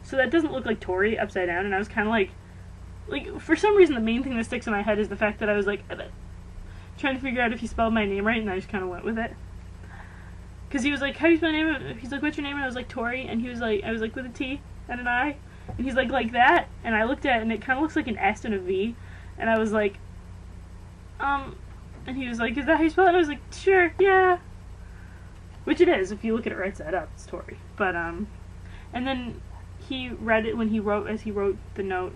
so that doesn't look like Tori upside down. And I was kind of like, for some reason, the main thing that sticks in my head is the fact that I was like, trying to figure out if he spelled my name right, and I just kind of went with it. Because he was like, how do you spell my name? He's like, what's your name? And I was like, Tori. And he was like, I was like, with a T and an I. And he's like that. And I looked at it, and it kind of looks like an S and a V. And I was like, and he was like, is that how you spell it? And I was like, sure, yeah. Which it is, if you look at it right side up, it's Tori. But, and then he read it when he wrote, as he wrote the note,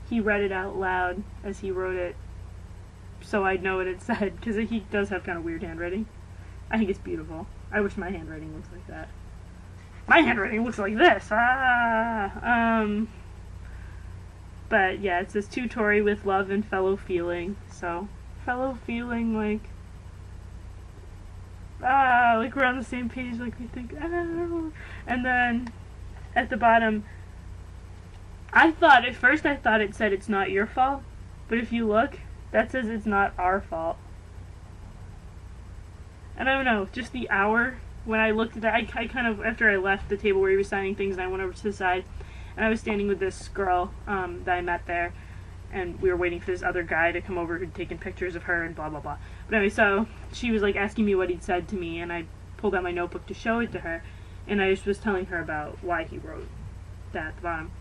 he read it out loud as he wrote it, so I'd know what it said, because he does have kind of weird handwriting. I think it's beautiful. I wish my handwriting looks like that. My handwriting looks like this! But yeah, it says, to Tori with love and fellow feeling, so, fellow feeling, like we're on the same page, like we think, and then, at the bottom, at first I thought it said it's not your fault, but if you look, that says it's not our fault. And I don't know, just the hour, when I looked at that, I kind of, after I left the table where he was signing things, and I went over to the side, and I was standing with this girl, that I met there, and we were waiting for this other guy to come over who'd taken pictures of her and blah blah blah. But anyway, so she was like asking me what he'd said to me, and I pulled out my notebook to show it to her, and I just was telling her about why he wrote that at the bottom.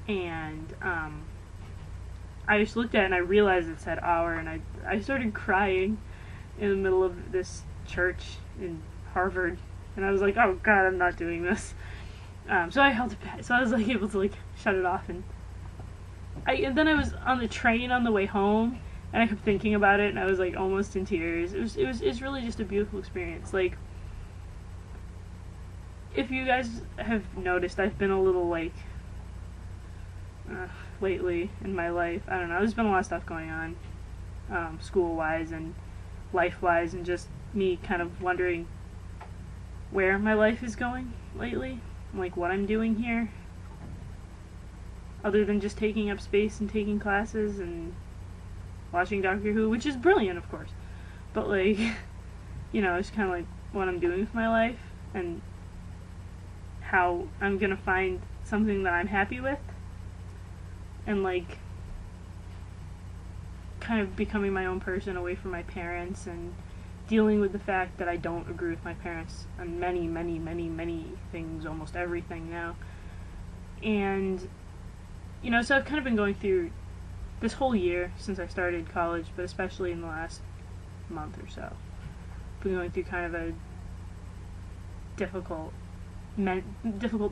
And I just looked at it and I realized it said our, and I started crying in the middle of this church in Harvard, and I was like, oh god, I'm not doing this. So I held it back, so I was like able to like shut it off, and then I was on the train on the way home, and I kept thinking about it, and I was like almost in tears. It's really just a beautiful experience. Like, if you guys have noticed, I've been a little like lately in my life. I don't know, there's been a lot of stuff going on, school-wise and life-wise, and just me kind of wondering where my life is going lately, like what I'm doing here, other than just taking up space and taking classes and watching Doctor Who, which is brilliant, of course, but like, you know, it's kind of like what I'm doing with my life, and how I'm gonna find something that I'm happy with, and like kind of becoming my own person away from my parents, and dealing with the fact that I don't agree with my parents on many, many, many, many things, almost everything now. And, you know, so I've kind of been going through this whole year since I started college, but especially in the last month or so, I've been going through kind of a difficult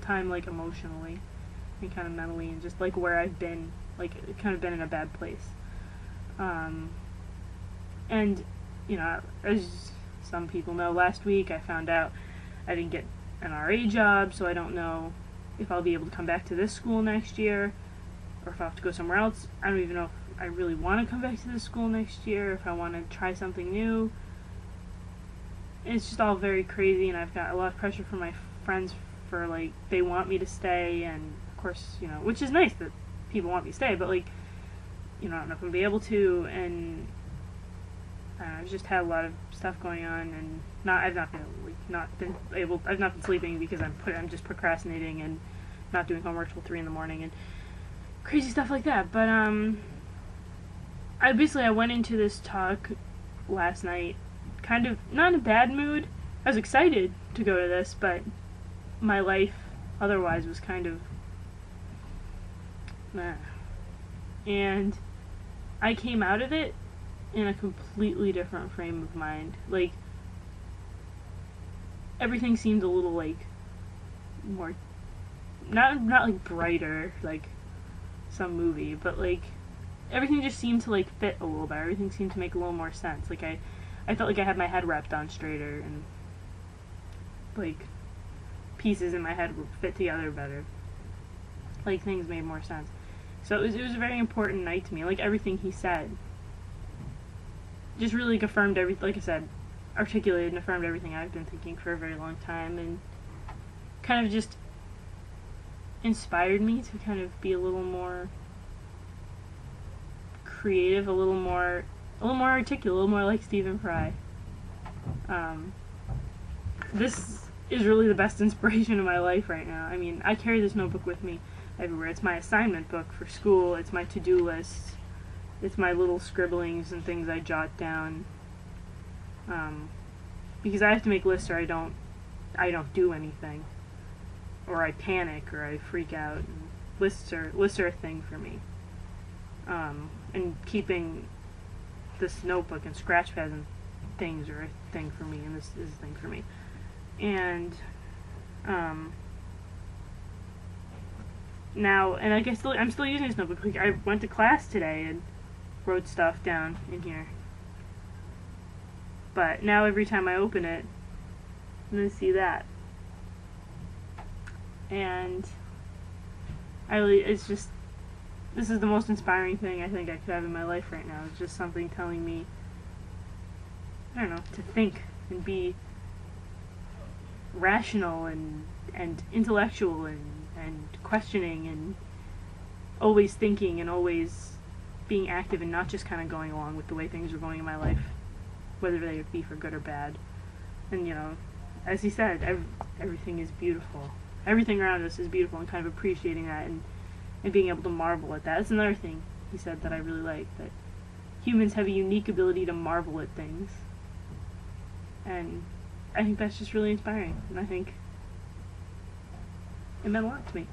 time, like emotionally and kind of mentally, and just like where I've been, like kind of been in a bad place. And, you know, as some people know, last week I found out I didn't get an RA job, so I don't know if I'll be able to come back to this school next year, or if I'll have to go somewhere else. I don't even know if I really want to come back to this school next year, if I want to try something new. It's just all very crazy, and I've got a lot of pressure from my friends for, like, they want me to stay, and of course, you know, which is nice that people want me to stay, but, like, you know, I don't know if I'm going to be able to, and I've just had a lot of stuff going on, and I've not been sleeping because I'm just procrastinating and not doing homework till 3 in the morning and crazy stuff like that. But I went into this talk last night kind of not in a bad mood. I was excited to go to this, but my life otherwise was kind of meh. And I came out of it in a completely different frame of mind. Like, everything seemed a little, like, more, not like brighter, like some movie, but like, everything just seemed to, like, fit a little better. Everything seemed to make a little more sense. Like, I felt like I had my head wrapped on straighter, and, like, pieces in my head would fit together better. Like, things made more sense. So it was a very important night to me. Like, everything he said just really affirmed everything, like I said, articulated and affirmed everything I've been thinking for a very long time, and kind of just inspired me to kind of be a little more creative, a little more articulate, a little more like Stephen Fry. This is really the best inspiration in my life right now. I mean, I carry this notebook with me everywhere. It's my assignment book for school. It's my to-do list. It's my little scribblings and things I jot down. Because I have to make lists or I don't do anything. Or I panic or I freak out. And lists are a thing for me. And keeping this notebook and scratch pads and things are a thing for me, and this is a thing for me. And now, and like I'm still using this notebook. Like, I went to class today and wrote stuff down in here. But now every time I open it, I'm gonna see that. And it's just, this is the most inspiring thing I think I could have in my life right now. It's just something telling me, I don't know, to think and be rational and intellectual and questioning and always thinking and always being active and not just kind of going along with the way things are going in my life, whether they be for good or bad. And, you know, as he said, everything is beautiful. Everything around us is beautiful, and kind of appreciating that and being able to marvel at that. That's another thing he said that I really like, that humans have a unique ability to marvel at things. And I think that's just really inspiring, and I think it meant a lot to me.